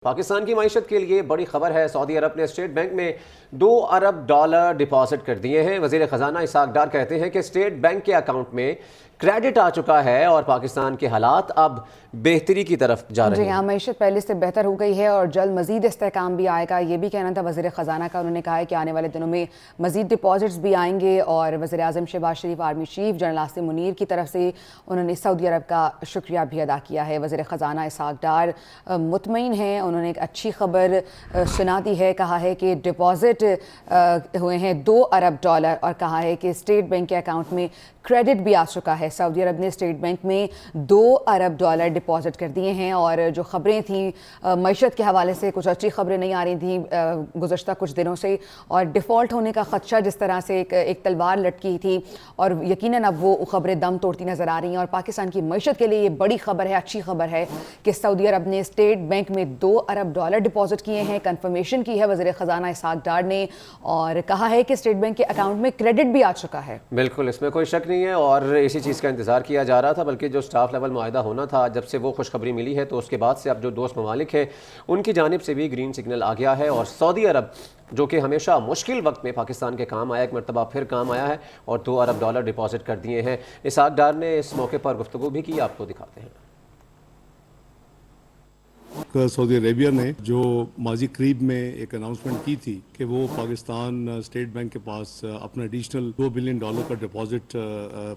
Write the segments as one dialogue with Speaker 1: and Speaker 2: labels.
Speaker 1: پاکستان کی معیشت کے لیے بڑی خبر ہے۔ سعودی عرب نے اسٹیٹ بینک میں $2 ارب ڈپازٹ کر دیے ہیں۔ وزیر خزانہ اسحاق ڈار کہتے ہیں کہ اسٹیٹ بینک کے اکاؤنٹ میں کریڈٹ آ چکا ہے اور پاکستان کے حالات اب بہتری کی طرف جا رہے ہیں۔
Speaker 2: جی ہاں، معیشت پہلے سے بہتر ہو گئی ہے اور جلد مزید استحکام بھی آئے گا، یہ بھی کہنا تھا وزیر خزانہ کا۔ انہوں نے کہا ہے کہ آنے والے دنوں میں مزید ڈپازٹس بھی آئیں گے اور وزیر اعظم Shehbaz Sharif, army chief general Asim Munir کی طرف سے انہوں نے سعودی عرب کا شکریہ بھی ادا کیا ہے۔ وزیر خزانہ اسحاق ڈار مطمئن ہیں، انہوں نے ایک اچھی خبر سنا دی ہے، کہا ہے کہ ڈپازٹ ہوئے ہیں $2 ارب اور کہا ہے کہ اسٹیٹ بینک کے اکاؤنٹ میں کریڈٹ بھی آ چکا ہے۔ سعودی عرب نے اسٹیٹ بینک میں $2 ارب ڈپازٹ کر دیے ہیں اور جو خبریں تھیں معیشت کے حوالے سے کچھ اچھی خبریں نہیں آ رہی تھیں گزشتہ کچھ دنوں سے، اور ڈیفالٹ ہونے کا خدشہ جس طرح سے ایک تلوار لٹکی تھی، اور یقیناً اب وہ خبریں دم توڑتی نظر آ رہی ہیں اور پاکستان کی معیشت کے لیے یہ بڑی خبر ہے، اچھی خبر ہے کہ سعودی عرب نے اسٹیٹ بینک میں $2 ارب ڈپازٹ کیے ہیں۔ کنفرمیشن کی ہے وزیر خزانہ اسحاق ڈار نے اور کہا ہے کہ اسٹیٹ بینک کے اکاؤنٹ میں کریڈٹ بھی آ چکا ہے۔
Speaker 1: بالکل، اس میں کوئی شک نہیں ہے اور اسی چیز کا انتظار کیا جا رہا تھا، بلکہ جو سٹاف لیول معاہدہ ہونا تھا، جب سے وہ خوشخبری ملی ہے تو اس کے بعد سے اب جو دوست ممالک ہیں ان کی جانب سے بھی گرین سگنل آ گیا ہے اور سعودی عرب جو کہ ہمیشہ مشکل وقت میں پاکستان کے کام آیا، ایک مرتبہ پھر کام آیا ہے اور $2 ارب ڈپازٹ کر دیے ہیں۔ اسحاق ڈار نے اس موقع پر گفتگو بھی کی، آپ کو دکھاتے ہیں۔
Speaker 3: سعودی عربیہ نے جو ماضی قریب میں ایک اناؤنسمنٹ کی تھی کہ وہ پاکستان اسٹیٹ بینک کے پاس اپنا ایڈیشنل $2 بلین کا ڈپازٹ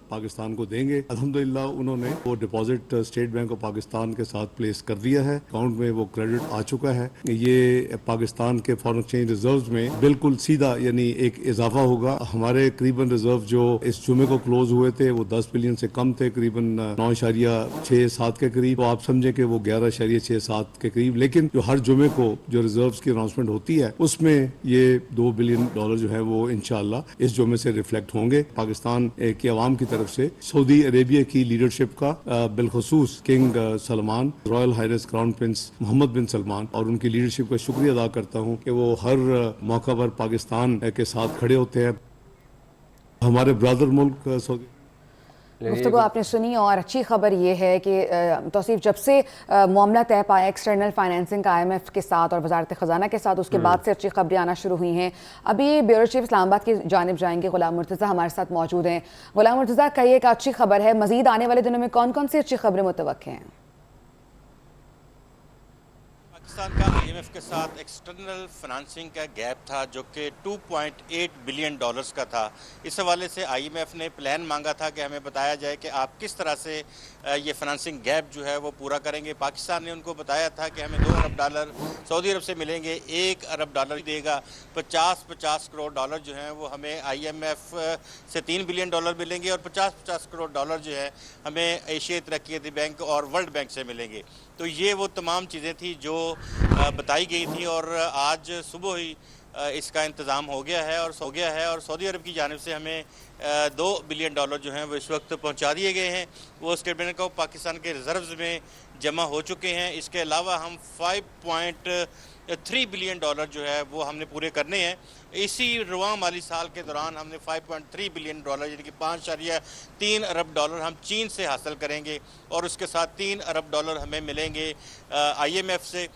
Speaker 3: پاکستان کو دیں گے، الحمدللہ انہوں نے وہ deposit state bank of Pakistan کے ساتھ پلیس کر دیا ہے۔ اکاؤنٹ میں وہ کریڈٹ آ چکا ہے۔ یہ پاکستان کے فارن ایکسچینج ریزروز میں بالکل سیدھا یعنی ایک اضافہ ہوگا۔ ہمارے قریباً ریزرو جو اس جمعے کو کلوز ہوئے تھے وہ 10 بلین سے کم تھے، قریباً 9.67 کے قریب، تو آپ سمجھیں کہ وہ 11.67 کے قریب، لیکن جو ہر جمعے کو جو ریزروز کی اناؤنسمنٹ ہوتی ہے اس میں یہ $2 بلین جو ہے وہ انشاءاللہ اس جمعے سے ریفلیکٹ ہوں گے۔ پاکستان کی عوام کی طرف سے سعودی عربیہ کی لیڈرشپ کا، بالخصوص king Salman, royal highness crown prince Mohammed bin Salman اور ان کی لیڈرشپ کا شکریہ ادا کرتا ہوں کہ وہ ہر موقع پر پاکستان کے ساتھ کھڑے ہوتے ہیں۔ ہمارے برادر ملک سعودی
Speaker 2: گفتگو آپ نے سنی اور اچھی خبر یہ ہے کہ توصیف جب سے معاملہ طے پایا ایکسٹرنل فائنینسنگ کا IMF کے ساتھ اور وزارت خزانہ کے ساتھ، اس کے بعد سے اچھی خبریں آنا شروع ہوئی ہیں۔ ابھی بیورو چیف اسلام آباد کی جانب جائیں گے، غلام مرتضیٰ ہمارے ساتھ موجود ہیں۔ غلام مرتضیٰ، کہیے کہ اچھی خبر ہے، مزید آنے والے دنوں میں کون کون سی اچھی خبریں متوقع ہیں؟
Speaker 4: پاکستان کا IMF کے ساتھ ایکسٹرنل فنانسنگ کا گیپ تھا جو کہ $2.8 بلین کا تھا۔ اس حوالے سے IMF نے پلان مانگا تھا کہ ہمیں بتایا جائے کہ آپ کس طرح سے یہ فنانسنگ گیپ جو ہے وہ پورا کریں گے۔ پاکستان نے ان کو بتایا تھا کہ ہمیں $2 ارب سعودی عرب سے ملیں گے، $1 ارب دے گا، 50 کروڑ ڈالر جو ہیں وہ ہمیں IMF سے $3 بلین ملیں گے اور 50 کروڑ ڈالر جو ہے ہمیں ایشیا ترقیاتی بینک اور ورلڈ بینک سے ملیں گے۔ تو یہ وہ تمام چیزیں تھیں جو بتائی گئی تھی اور آج صبح ہی اس کا انتظام ہو گیا ہے اور سعودی عرب کی جانب سے ہمیں $2 بلین جو ہیں وہ اس وقت پہنچا دیے گئے ہیں۔ وہ اسٹیٹ بینک آف پاکستان کے ریزروز میں جمع ہو چکے ہیں۔ اس کے علاوہ ہم $5.3 بلین جو ہے وہ ہم نے پورے کرنے ہیں۔ اسی رواں مالی سال کے دوران ہم نے $5.3 بلین یعنی کہ $5.3 ارب ہم چین سے حاصل کریں گے اور اس کے ساتھ $3 ارب ہمیں ملیں گے IMF سے۔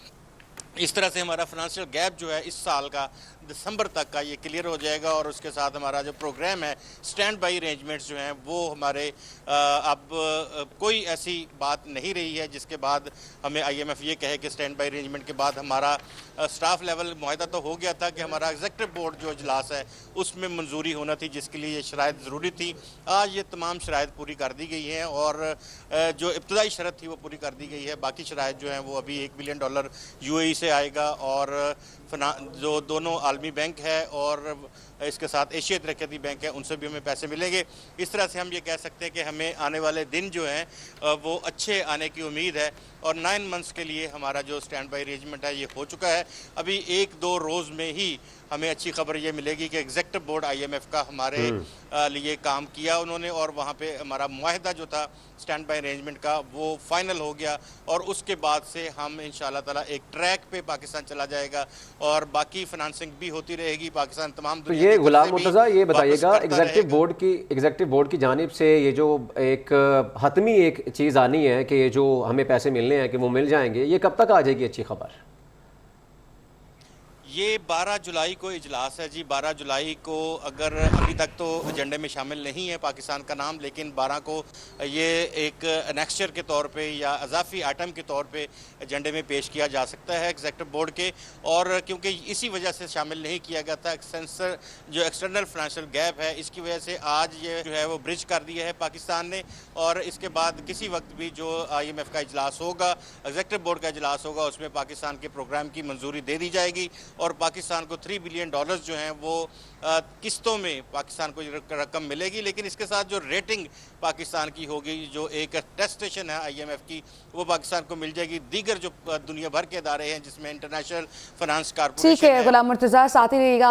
Speaker 4: اس طرح سے ہمارا فنانشل گیپ جو ہے اس سال کا دسمبر تک کا یہ کلیئر ہو جائے گا اور اس کے ساتھ ہمارا جو پروگرام ہے سٹینڈ بائی ارینجمنٹس جو ہیں وہ ہمارے اب کوئی ایسی بات نہیں رہی ہے جس کے بعد ہمیں IMF یہ کہے کہ سٹینڈ بائی ارینجمنٹ کے بعد ہمارا سٹاف لیول معاہدہ تو ہو گیا تھا کہ ہمارا ایگزیکٹو بورڈ جو اجلاس ہے اس میں منظوری ہونا تھی، جس کے لیے یہ شرائط ضروری تھی۔ آج یہ تمام شرائط پوری کر دی گئی ہیں اور جو ابتدائی شرط تھی وہ پوری کر دی گئی ہے۔ باقی شرائط جو ہیں وہ ابھی $1 بلین UAE سے آئے گا اور جو دونوں عالمی بینک ہے اور اس کے ساتھ ایشیا ترقیاتی بینک ہے ان سے بھی ہمیں پیسے ملیں گے۔ اس طرح سے ہم یہ کہہ سکتے ہیں کہ ہمیں آنے والے دن جو ہیں وہ اچھے آنے کی امید ہے اور 9 منتھس کے لیے ہمارا جو سٹینڈ بائی ارینجمنٹ ہے یہ ہو چکا ہے۔ ابھی 1-2 روز میں ہی ہمیں اچھی خبر یہ ملے گی کہ ایگزیکٹو بورڈ IMF کا ہمارے لیے کام کیا انہوں نے اور وہاں پہ ہمارا معاہدہ جو تھا سٹینڈ بائی ارینجمنٹ کا وہ فائنل ہو گیا اور اس کے بعد سے ہم انشاءاللہ تعالیٰ ایک ٹریک پہ پاکستان چلا جائے گا اور باقی فنانسنگ بھی ہوتی رہے گی۔ پاکستان تمام
Speaker 1: تو یہ غلام مرتضیٰ یہ بتائیے گا ایگزیکٹو بورڈ کی جانب سے یہ جو ایک حتمی ایک چیز آنی ہے کہ جو ہمیں پیسے ملنے ہیں کہ وہ مل جائیں گے، یہ کب تک آ جائے گی اچھی خبر؟
Speaker 4: یہ 12 جولائی کو اجلاس ہے جی. 12 جولائی کو اگر ابھی تک تو ایجنڈے میں شامل نہیں ہے پاکستان کا نام، لیکن 12 کو یہ ایک نیکسچر کے طور پہ یا اضافی آئٹم کے طور پہ ایجنڈے میں پیش کیا جا سکتا ہے ایگزیکٹو بورڈ کے. اور کیونکہ اسی وجہ سے شامل نہیں کیا گیا تھا، جو ایکسٹرنل فائنینشیل گیپ ہے، اس کی وجہ سے آج یہ جو ہے وہ برج کر دیا ہے پاکستان نے. اور اس کے بعد کسی وقت بھی جو IMF کا اجلاس ہوگا، ایگزیکٹو بورڈ کا اجلاس ہوگا، اس میں پاکستان کے پروگرام کی منظوری دے دی جائے گی اور پاکستان کو $3 بلین جو ہیں وہ قسطوں میں پاکستان کو رقم ملے گی. لیکن اس کے ساتھ جو ریٹنگ پاکستان کی ہوگی، جو ایک ٹیسٹیشن ہے IMF کی، وہ پاکستان کو مل جائے گی. دیگر جو دنیا بھر کے ادارے ہیں جس میں انٹرنیشنل فائنانس
Speaker 2: ٹھیک
Speaker 4: کارپوریشن
Speaker 2: ہے غلام مرتضیٰ، ساتھ ہی رہیے گا.